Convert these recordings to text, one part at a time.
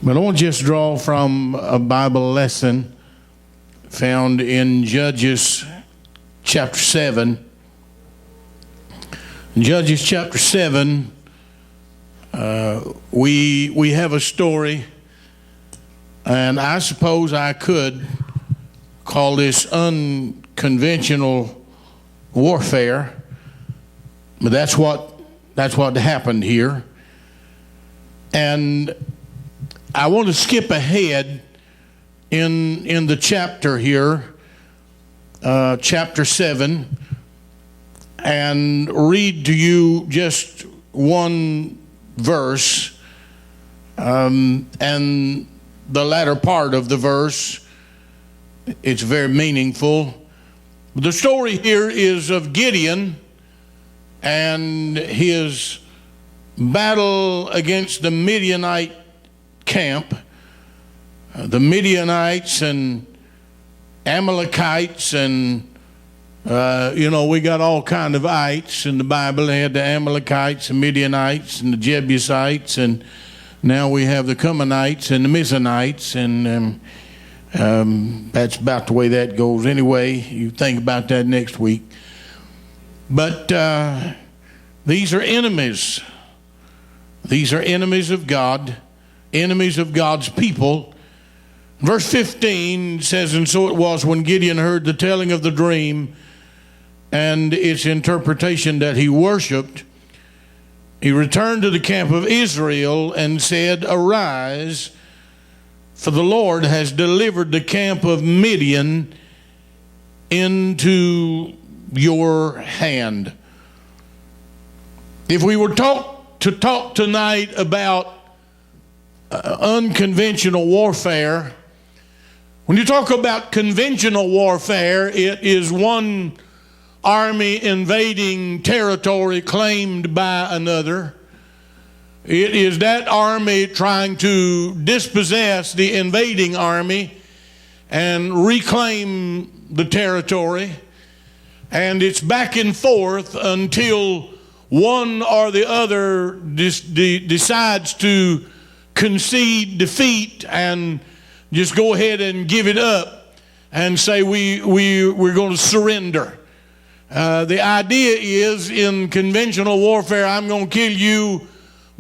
But I want to just draw from a Bible lesson found in Judges chapter 7. In Judges chapter 7, we have a story, and I suppose I could call this unconventional warfare, but that's what happened here. And I want to skip ahead in the chapter here, chapter 7, and read to you just one verse, and the latter part of the verse. It's very meaningful. The story here is of Gideon and his battle against the Midianite camp. The Midianites and Amalekites and we got all kind of ites in the Bible. They had the Amalekites and Midianites and the Jebusites, and now we have the Cumanites and the Mizanites, and that's about the way that goes. Anyway, you think about that next week. But these are enemies. These are enemies of God, enemies of God's people. Verse 15 says, "And so it was when Gideon heard the telling of the dream and its interpretation that he worshipped, he returned to the camp of Israel and said, 'Arise, for the Lord has delivered the camp of Midian into your hand.'" If we were to talk tonight about unconventional warfare, when you talk about conventional warfare, it is one army invading territory claimed by another. It is that army trying to dispossess the invading army and reclaim the territory. And it's back and forth until one or the other decides to concede defeat and just go ahead and give it up and say we're going to surrender. The idea is, in conventional warfare, I'm going to kill you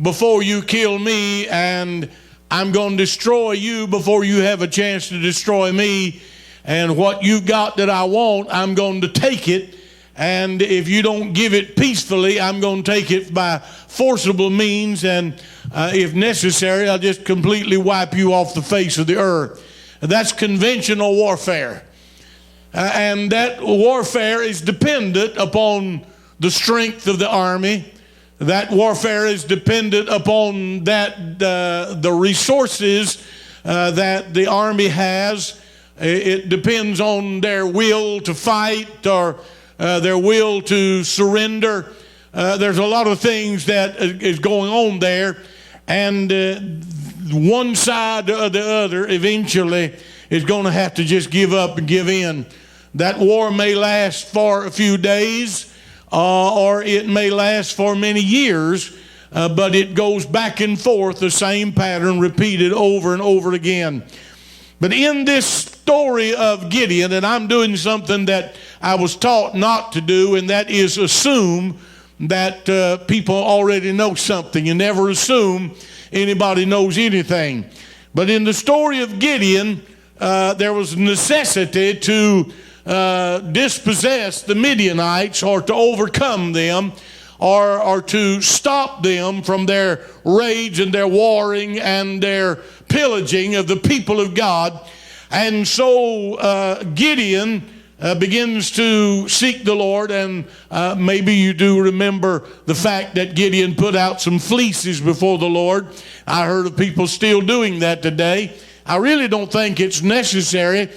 before you kill me, and I'm going to destroy you before you have a chance to destroy me. And what you've got that I want, I'm going to take it. And if you don't give it peacefully, I'm going to take it by forcible means. And if necessary, I'll just completely wipe you off the face of the earth. That's conventional warfare. And that warfare is dependent upon the strength of the army. That warfare is dependent upon the resources that the army has. It depends on their will to fight or their will to surrender. There's a lot of things that is going on there. And one side or the other eventually is going to have to just give up and give in. That war may last for a few days, or it may last for many years, but it goes back and forth, the same pattern repeated over and over again. But in this story of Gideon, and I'm doing something that I was taught not to do, and that is assume that people already know something. You never assume anybody knows anything. But in the story of Gideon, there was necessity to dispossess the Midianites, or to overcome them, or to stop them from their rage and their warring and their pillaging of the people of God. And so Gideon begins to seek the Lord, and maybe you do remember the fact that Gideon put out some fleeces before the Lord. I heard of people still doing that today. I really don't think it's necessary,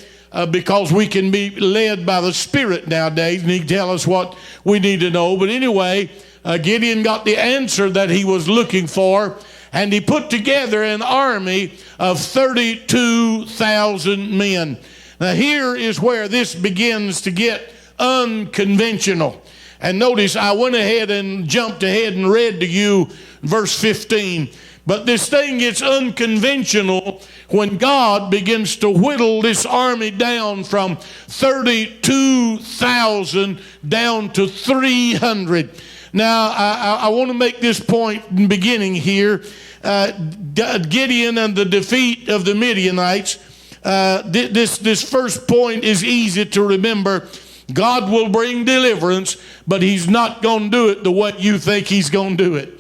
because we can be led by the Spirit nowadays, and He can tell us what we need to know. But anyway, Gideon got the answer that he was looking for, and he put together an army of 32,000 men. Now here is where this begins to get unconventional. And notice I went ahead and jumped ahead and read to you verse 15. But this thing gets unconventional when God begins to whittle this army down from 32,000 down to 300. Now, I want to make this point in the beginning here. Gideon and the defeat of the Midianites. This first point is easy to remember. God will bring deliverance, but he's not going to do it the way you think he's going to do it.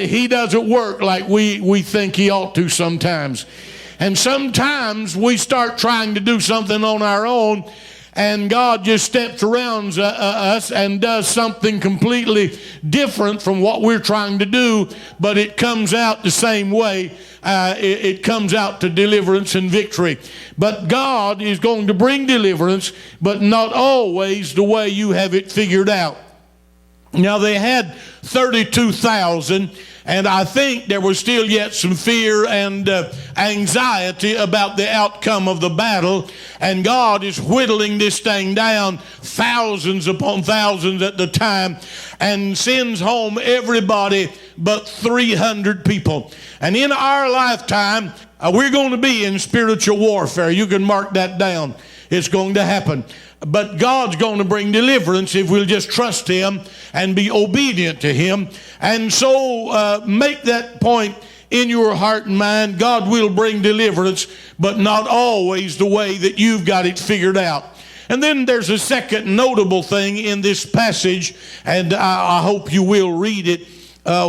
He doesn't work like we think he ought to sometimes. And sometimes we start trying to do something on our own, and God just steps around us and does something completely different from what we're trying to do, but it comes out the same way. It comes out to deliverance and victory. But God is going to bring deliverance, but not always the way you have it figured out. Now, they had 32,000, and I think there was still yet some fear and anxiety about the outcome of the battle, and God is whittling this thing down thousands upon thousands at the time, and sends home everybody but 300 people. And in our lifetime, we're going to be in spiritual warfare. You can mark that down. It's going to happen. But God's going to bring deliverance if we'll just trust him and be obedient to him. And so make that point in your heart and mind. God will bring deliverance, but not always the way that you've got it figured out. And then there's a second notable thing in this passage, and I hope you will read it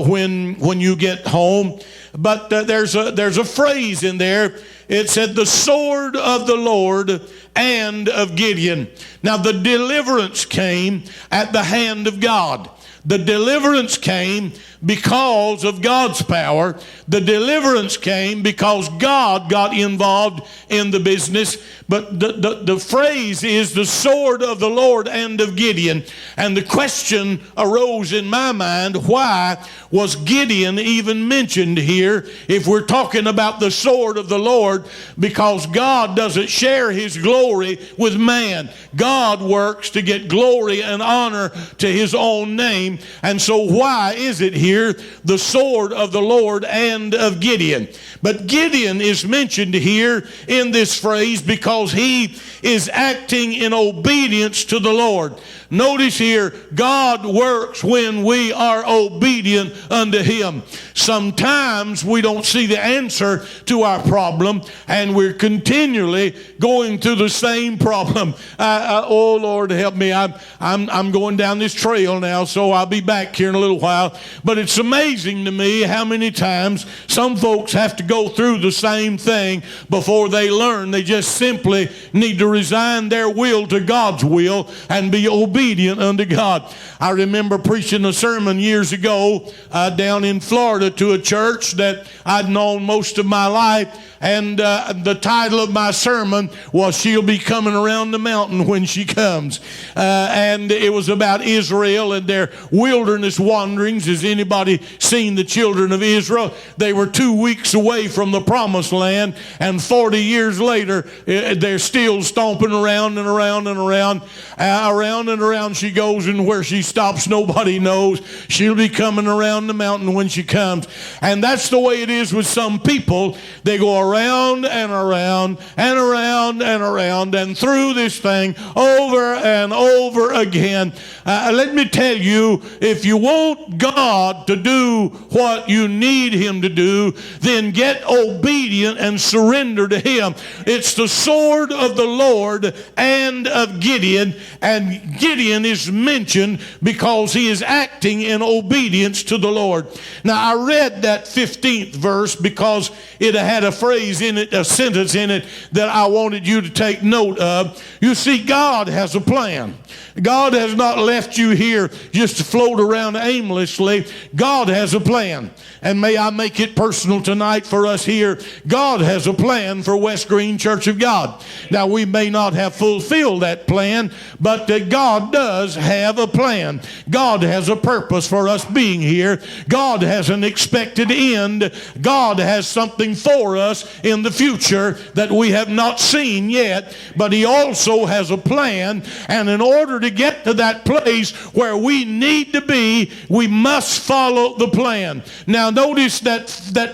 when you get home. But there's a phrase in there. It said, the sword of the Lord and of Gideon. Now, the deliverance came at the hand of God. The deliverance came because of God's power. The deliverance came because God got involved in the business. But the phrase is the sword of the Lord and of Gideon. And the question arose in my mind, why was Gideon even mentioned here if we're talking about the sword of the Lord? Because God doesn't share his glory with man. God works to get glory and honor to his own name. And so why is it here the sword of the Lord and of Gideon? But Gideon is mentioned here in this phrase because he is acting in obedience to the Lord. Notice here, God works when we are obedient unto him. Sometimes we don't see the answer to our problem, and we're continually going through the same problem. Oh, Lord, help me. I'm going down this trail now, so I'll be back here in a little while. But it's amazing to me how many times some folks have to go through the same thing before they learn. They just simply need to resign their will to God's will and be obedient unto God. I remember preaching a sermon years ago down in Florida to a church that I'd known most of my life, and the title of my sermon was "She'll Be Coming Around the Mountain When She Comes," and it was about Israel and their wilderness wanderings. Has anybody seen the children of Israel? They were 2 weeks away from the promised land, and 40 years later they're still stomping around and around and around. Around and around she goes, and where she stops nobody knows. She'll be coming around the mountain when she comes. And that's the way it is with some people. They go around and around and around and around and through this thing over and over again. Let me tell you, if you want God to do what you need him to do, then get obedient and surrender to him. It's the sword of the Lord and of Gideon, and Gideon is mentioned because he is acting in obedience to the Lord. Now, I read that 15th verse because it had a phrase in it, a sentence in it that I wanted you to take note of. You see, God has a plan. God has not left you here just to float around aimlessly. God has a plan. And may I make it personal tonight for us here. God has a plan for West Green Church of God. Now, we may not have fulfilled that plan, but God does have a plan. God has a purpose for us being here. God has an expected end. God has something for us in the future that we have not seen yet, but he also has a plan. And in order to get to that place where we need to be, we must follow the plan. Now notice that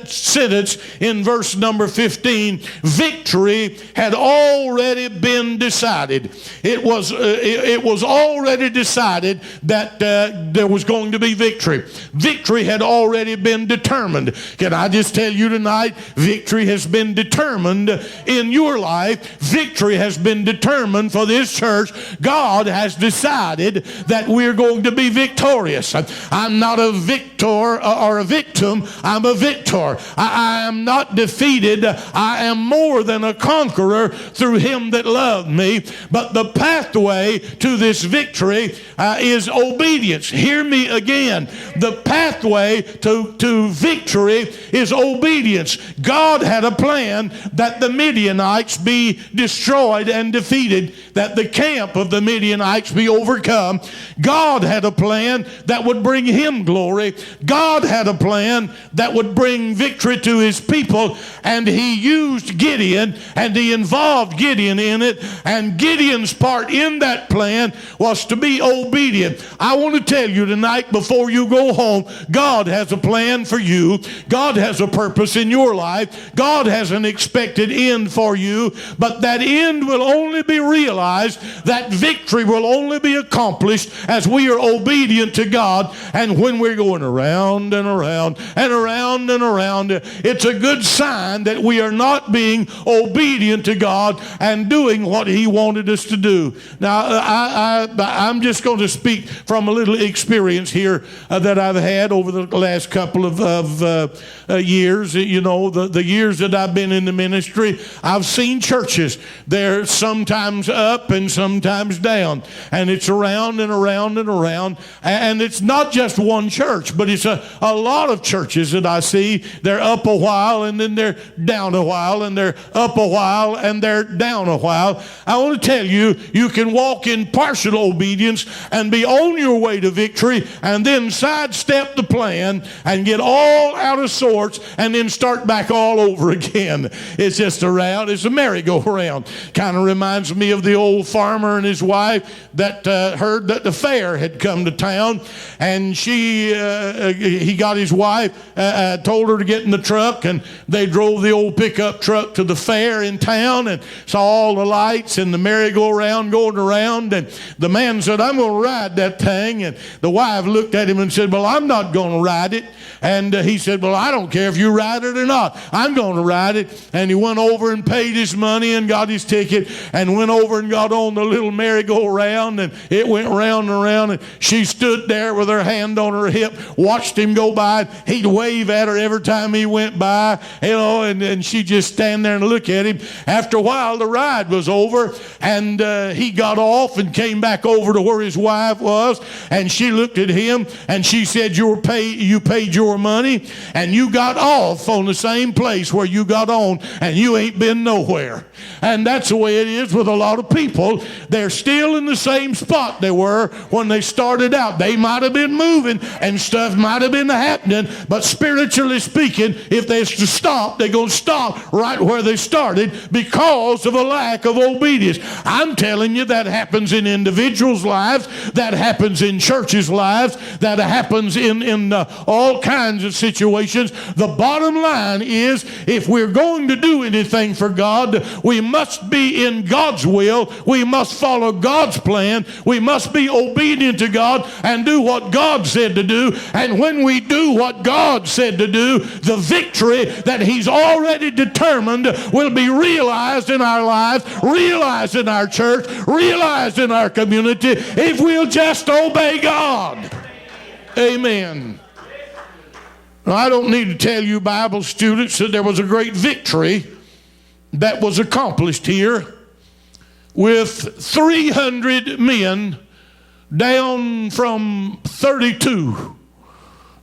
sentence in verse number 15. Victory had already been decided. It was already decided that there was going to be victory. Victory had already been determined. Can I just tell you tonight, victory has been determined in your life. Victory has been determined for this church. God has decided that we're going to be victorious. I'm not a victor or a victim. I'm a victor. I am not defeated. I am more than a conqueror through him that loved me. But the pathway to this victory is obedience. Hear me again. The pathway to victory is obedience. God had a plan that the Midianites be destroyed and defeated, that the camp of the Midianites be overcome. God had a plan that would bring him glory. God had a plan that would bring victory to his people, and he used Gideon, and he involved Gideon in it, and Gideon's part in that plan was to be obedient. I want to tell you tonight, before you go home, God has a plan for you. God has a purpose in your life. God has an expected end for you, but that end will only be realized, that victory will only be accomplished as we are obedient to God. And when we're going around and around and around and around, it's a good sign that we are not being obedient to God and doing what he wanted us to do. Now, I'm just going to speak from a little experience here that I've had over the last couple of years. You know, the years that I've been in the ministry, I've seen churches. They're sometimes up and sometimes down. And it's around and around and around. And it's not just one church, but it's a lot of churches that I see. They're up a while and then they're down a while, and they're up a while and they're down a while. I want to tell you, you can walk in partial obedience and be on your way to victory, and then sidestep the plan and get all out of sorts and then start back all over again. It's just around. It's a merry-go-round. Kind of reminds me of the old farmer and his wife that heard that the fair had come to town, and he got his wife, told her to get in the truck, and they drove the old pickup truck to the fair in town and saw all the lights and the merry-go-round going around, and the man said, "I'm going to ride that thing," and the wife looked at him and said, "Well, I'm not going to ride it." And he said, "Well, I don't care if you ride it or not. I'm going to ride it." And he went over and paid his money and got his ticket and went over and got on the little merry-go-round, and it went round and around, and she stood there with her hand on her hip, watched him go by. He'd wave at her every time he went by, you know, and she'd just stand there and look at him. After a while, the ride was over, and he got off and came back over to where his wife was, and she looked at him and she said, you paid your money and you got off on the same place where you got on, and you ain't been nowhere. And that's the way it is with a lot of people. They're still in the same spot they were when they started out. They might have been moving and stuff might have been happening, but spiritually speaking, if they're to stop, they're going to stop right where they started because of a lack of obedience. I'm telling you, that happens in individuals' lives, that happens in churches' lives, that happens in all kinds of situations. The bottom line is, if we're going to do anything for God, we must be in God's will. We must follow God's plan. We must be obedient to God and do what God said to do. And when we do what God said to do, the victory that he's already determined will be realized in our lives, realized in our church, realized in our community, if we'll just obey God. Amen. Now, I don't need to tell you, Bible students, that there was a great victory that was accomplished here with 300 men down from 32.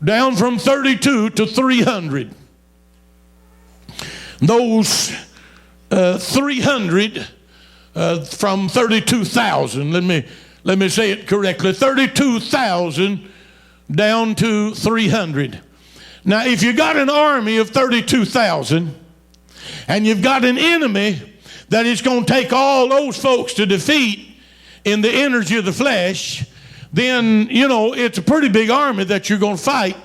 Down from 32 to 300. Those 300 from 32,000, let me say it correctly, 32,000 down to 300. Now, if you got an army of 32,000 and you've got an enemy that is going to take all those folks to defeat, in the energy of the flesh, then, it's a pretty big army that you're going to fight.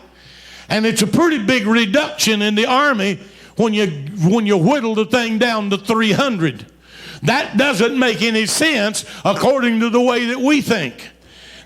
And it's a pretty big reduction in the army when you whittle the thing down to 300. That doesn't make any sense according to the way that we think.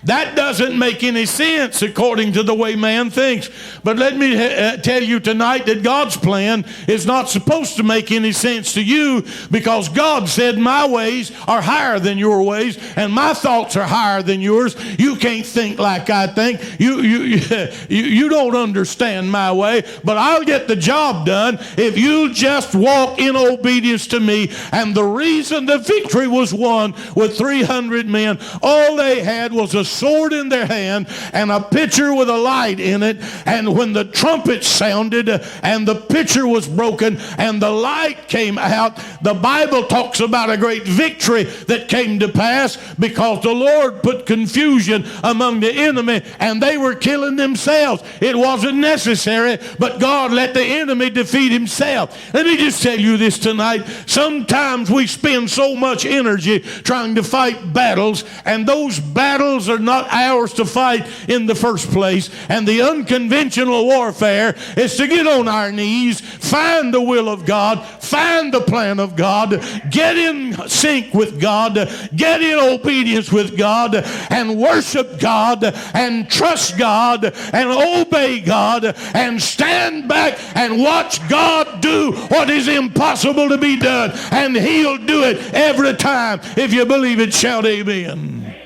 That doesn't make any sense according to the way man thinks. But let me tell you tonight that God's plan is not supposed to make any sense to you, because God said my ways are higher than your ways and my thoughts are higher than yours. You can't think like I think. You don't understand my way, but I'll get the job done if you just walk in obedience to me. And the reason the victory was won with 300 men, all they had was a sword in their hand and a pitcher with a light in it. And when the trumpet sounded and the pitcher was broken and the light came out, the Bible talks about a great victory that came to pass, because the Lord put confusion among the enemy and they were killing themselves. It wasn't necessary, but God let the enemy defeat himself. Let me just tell you this tonight. Sometimes we spend so much energy trying to fight battles, and those battles are not ours to fight in the first place. And the unconventional warfare is to get on our knees, find the will of God, find the plan of God, get in sync with God, get in obedience with God, and worship God, and trust God, and obey God, and stand back and watch God do what is impossible to be done. And he'll do it every time. If you believe it, shout amen.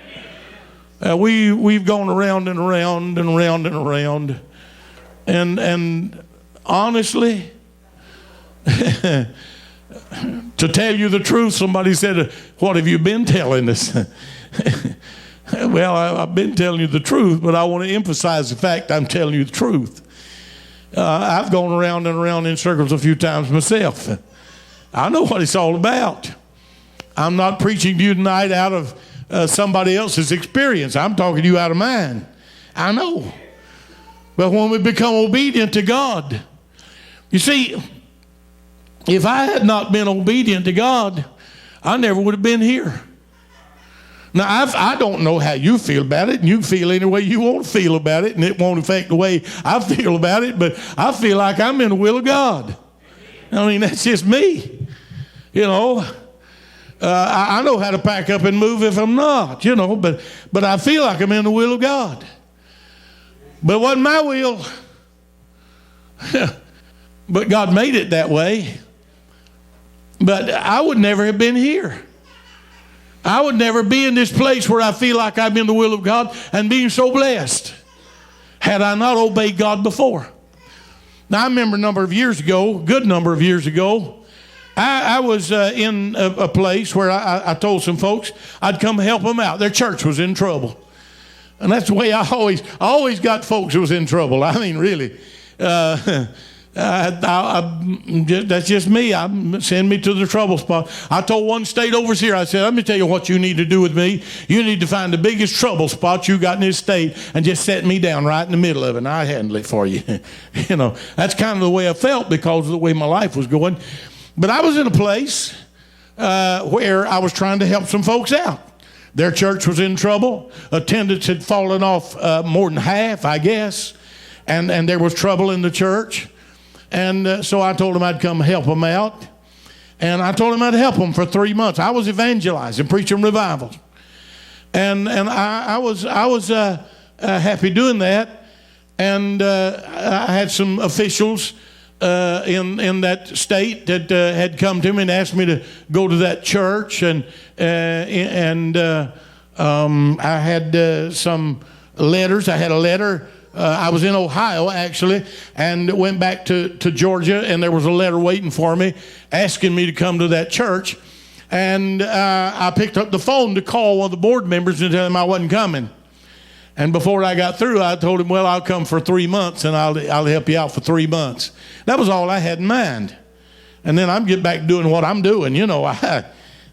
We've gone around and around and around and around, and honestly, to tell you the truth, somebody said, "What have you been telling us?" Well, I've been telling you the truth, but I want to emphasize the fact I'm telling you the truth. I've gone around and around in circles a few times myself. I know what it's all about. I'm not preaching to you tonight out of somebody else's experience. I'm talking to you out of mine. I know. But when we become obedient to God, you see, if I had not been obedient to God, I never would have been here. Now, I don't know how you feel about it, and you feel any way you want to feel about it, and it won't affect the way I feel about it, but I feel like I'm in the will of God. I mean, that's just me. I know how to pack up and move if I'm not, but I feel like I'm in the will of God. But it wasn't my will. But God made it that way. But I would never have been here. I would never be in this place where I feel like I'm in the will of God and being so blessed had I not obeyed God before. Now, I remember a good number of years ago, I was in a place where I told some folks I'd come help them out. Their church was in trouble. And that's the way I always got folks who was in trouble. I mean, really. That's just me. Send me to the trouble spot. I told one state overseer, I said, let me tell you what you need to do with me. You need to find the biggest trouble spot you got in this state and just set me down right in the middle of it, and I'll handle it for you. That's kind of the way I felt because of the way my life was going. But I was in a place where I was trying to help some folks out. Their church was in trouble. Attendance had fallen off more than half, I guess. And there was trouble in the church. And so I told them I'd come help them out. And I told them I'd help them for 3 months. I was evangelizing, preaching revivals. And I was happy doing that. And I had some officials in that state that had come to me and asked me to go to that church. And I had some letters. I had a letter. I was in Ohio, actually, and went back to Georgia, and there was a letter waiting for me asking me to come to that church. And I picked up the phone to call one of the board members and tell him I wasn't coming. And before I got through, I told him, well, I'll come for 3 months, and I'll help you out for 3 months. That was all I had in mind. And then I'd get back to doing what I'm doing.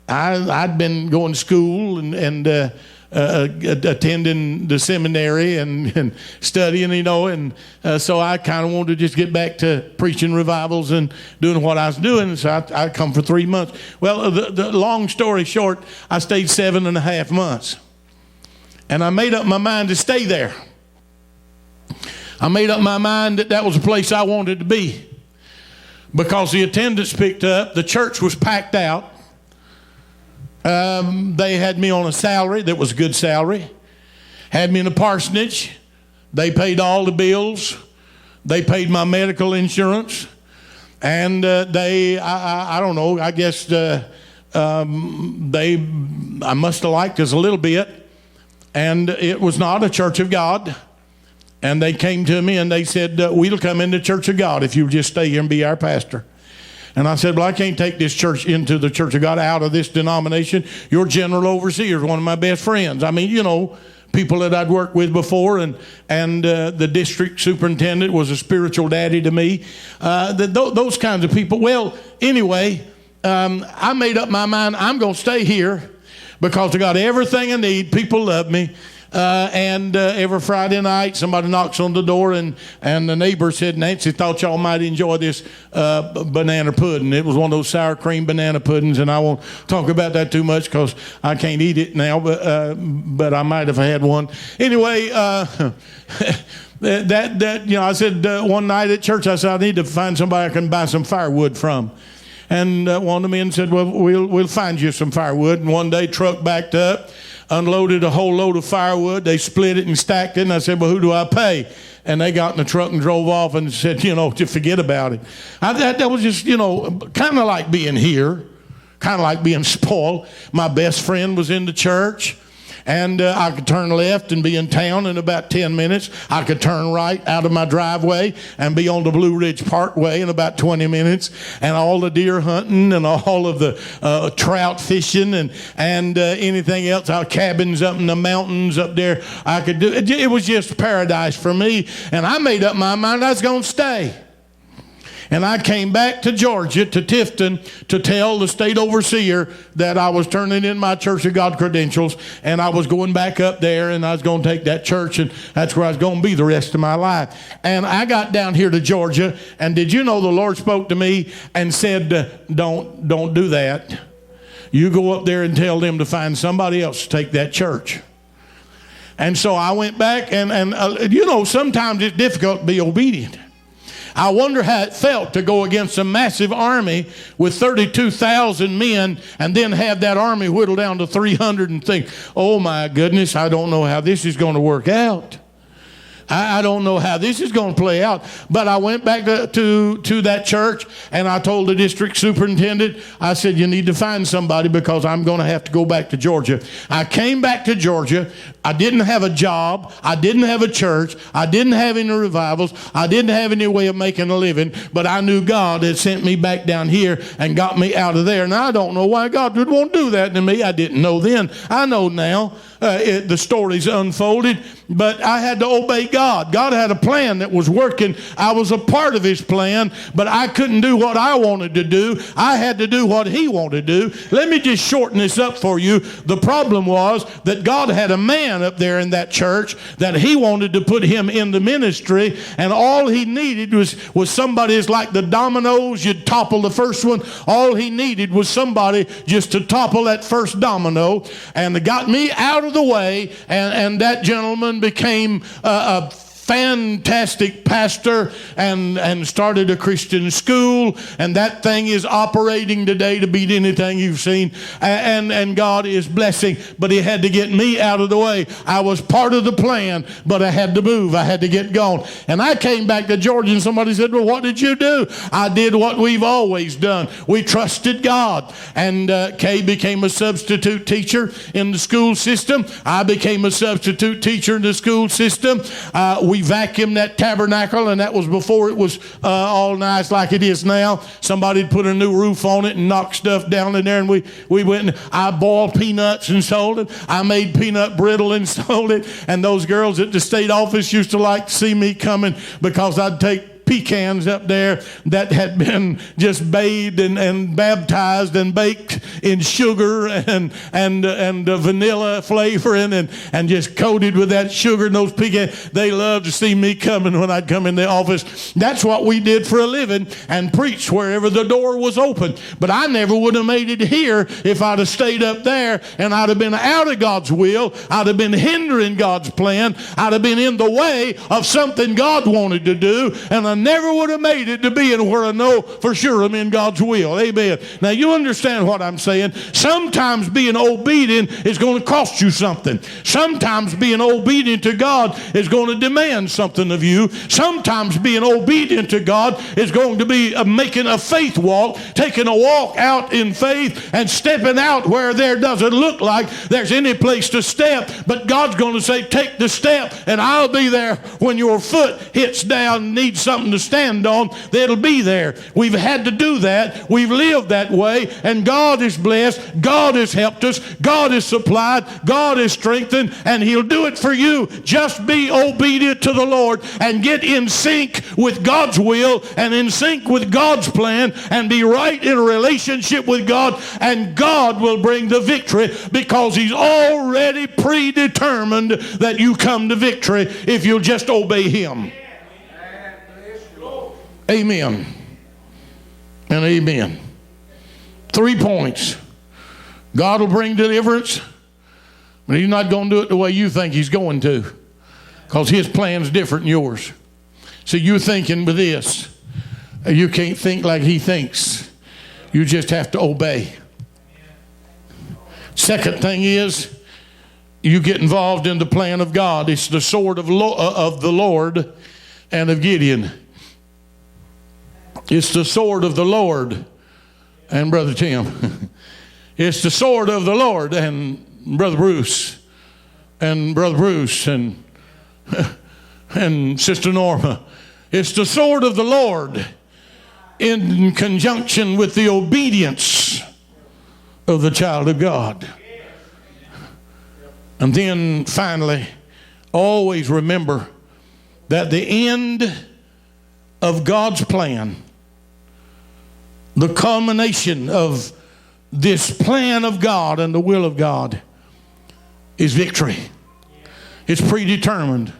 I'd been going to school and attending the seminary and studying, and so I kind of wanted to just get back to preaching revivals and doing what I was doing. So I come for 3 months. Well, the long story short, I stayed 7.5 months. And I made up my mind to stay there. I made up my mind that was a place I wanted to be. Because the attendance picked up, the church was packed out. They had me on a salary that was a good salary. Had me in a parsonage. They paid all the bills. They paid my medical insurance. And I don't know, I guess I must have liked us a little bit. And it was not a church of God. And they came to me and they said, we'll come into Church of God if you'll just stay here and be our pastor. And I said, well, I can't take this church into the Church of God out of this denomination. Your general overseer is one of my best friends. I mean, people that I'd worked with before, and the district superintendent was a spiritual daddy to me. Those kinds of people. Well, anyway, I made up my mind, I'm going to stay here because I got everything I need. People love me. And every Friday night, somebody knocks on the door, and the neighbor said, Nancy thought y'all might enjoy this banana pudding. It was one of those sour cream banana puddings, and I won't talk about that too much because I can't eat it now, but I might have had one. Anyway, I said one night at church, I said, I need to find somebody I can buy some firewood from. And one of the men said, well, we'll find you some firewood. And one day, truck backed up, unloaded a whole load of firewood. They split it and stacked it. And I said, well, who do I pay? And they got in the truck and drove off and said, to forget about it. That was just, kind of like being here, kind of like being spoiled. My best friend was in the church. And I could turn left and be in town in about 10 minutes. I could turn right out of my driveway and be on the Blue Ridge Parkway in about 20 minutes. And all the deer hunting and all of the trout fishing and anything else. Our cabins up in the mountains up there, I could do. It was just paradise for me. And I made up my mind I was going to stay. And I came back to Georgia, to Tifton, to tell the state overseer that I was turning in my Church of God credentials, and I was going back up there, and I was going to take that church, and that's where I was going to be the rest of my life. And I got down here to Georgia, and did you know the Lord spoke to me and said, don't do that. You go up there and tell them to find somebody else to take that church. And so I went back, and sometimes it's difficult to be obedient. I wonder how it felt to go against a massive army with 32,000 men and then have that army whittled down to 300 and think, oh my goodness, I don't know how this is going to work out. I don't know how this is going to play out. But I went back to that church, and I told the district superintendent, I said, you need to find somebody because I'm going to have to go back to Georgia. I came back to Georgia. I didn't have a job. I didn't have a church. I didn't have any revivals. I didn't have any way of making a living. But I knew God had sent me back down here and got me out of there. Now, I don't know why God would want to do that to me. I didn't know then. I know now. The story's unfolded, but I had to obey God. God had a plan that was working. I was a part of his plan, but I couldn't do what I wanted to do. I had to do what he wanted to do. Let me just shorten this up for you. The problem was that God had a man up there in that church that he wanted to put him in the ministry, and all he needed was somebody. It's like the dominoes. You'd topple the first one. All he needed was somebody just to topple that first domino, and it got me out of the way, and that gentleman became a fantastic pastor and started a Christian school, and that thing is operating today to beat anything you've seen, and God is blessing. But he had to get me out of the way. I was part of the plan, but I had to move. I had to get gone. And I came back to Georgia, and somebody said, well, what did you do? I did what we've always done. We trusted God. And Kay became a substitute teacher in the school system. I became a substitute teacher in the school system. We vacuumed that tabernacle, and that was before it was all nice like it is now. Somebody'd put a new roof on it and knock stuff down in there, and we went and I boiled peanuts and sold it. I made peanut brittle and sold it, and those girls at the state office used to like to see me coming because I'd take pecans up there that had been just bathed and baptized and baked in sugar and vanilla flavoring and just coated with that sugar. And those pecans, they loved to see me coming when I'd come in the office. That's what we did for a living, and preached wherever the door was open. But I never would have made it here if I'd have stayed up there, and I'd have been out of God's will. I'd have been hindering God's plan. I'd have been in the way of something God wanted to do, and I never would have made it to being where I know for sure I'm in God's will. Amen. Now you understand what I'm saying. Sometimes being obedient is going to cost you something. Sometimes being obedient to God is going to demand something of you. Sometimes being obedient to God is going to be making a faith walk, taking a walk out in faith and stepping out where there doesn't look like there's any place to step. But God's going to say, take the step, and I'll be there when your foot hits down and needs something to stand on. That'll be there. We've had to do that. We've lived that way, and God is blessed. God has helped us. God has supplied. God has strengthened, and He'll do it for you. Just be obedient to the Lord and get in sync with God's will and in sync with God's plan, and be right in a relationship with God, and God will bring the victory, because He's already predetermined that you come to victory if you'll just obey Him. Amen and amen. 3 points. God will bring deliverance, but He's not going to do it the way you think He's going to, because His plan's different than yours. So you're thinking with this. You can't think like He thinks. You just have to obey. Second thing is, you get involved in the plan of God. It's the sword of the Lord and of Gideon. It's the sword of the Lord and Brother Tim. It's the sword of the Lord and Brother Bruce and Sister Norma. It's the sword of the Lord in conjunction with the obedience of the child of God. And then finally, always remember that the end of God's plan, the culmination of this plan of God and the will of God, is victory. It's predetermined.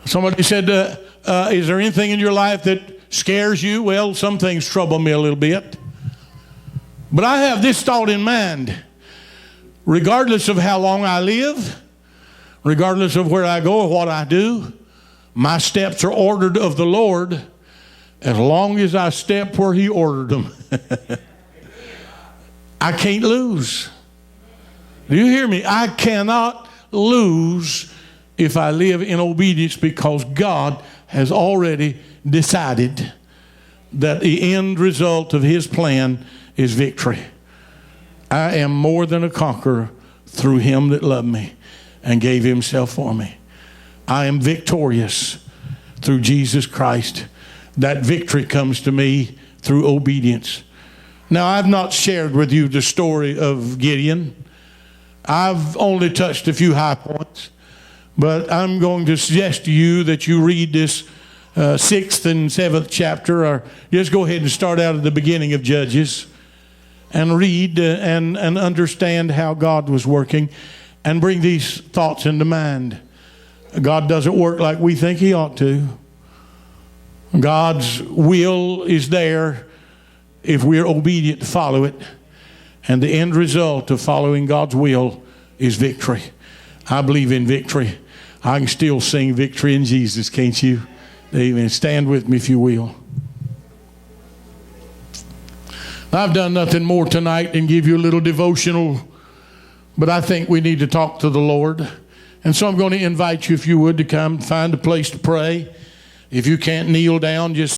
Somebody said, is there anything in your life that scares you? Well, some things trouble me a little bit. But I have this thought in mind. Regardless of how long I live, regardless of where I go or what I do, my steps are ordered of the Lord as long as I step where He ordered them. I can't lose. Do you hear me? I cannot lose if I live in obedience, because God has already decided that the end result of His plan is victory. I am more than a conqueror through Him that loved me and gave Himself for me. I am victorious through Jesus Christ. That victory comes to me through obedience. Now, I've not shared with you the story of Gideon. I've only touched a few high points. But I'm going to suggest to you that you read this 6th and 7th chapter, or just go ahead and start out at the beginning of Judges and read and understand how God was working, and bring these thoughts into mind. God doesn't work like we think He ought to. God's will is there if we're obedient to follow it. And the end result of following God's will is victory. I believe in victory. I can still sing victory in Jesus, can't you? Amen. Stand with me if you will. I've done nothing more tonight than give you a little devotional, but I think we need to talk to the Lord. And so I'm going to invite you, if you would, to come find a place to pray. If you can't kneel down, just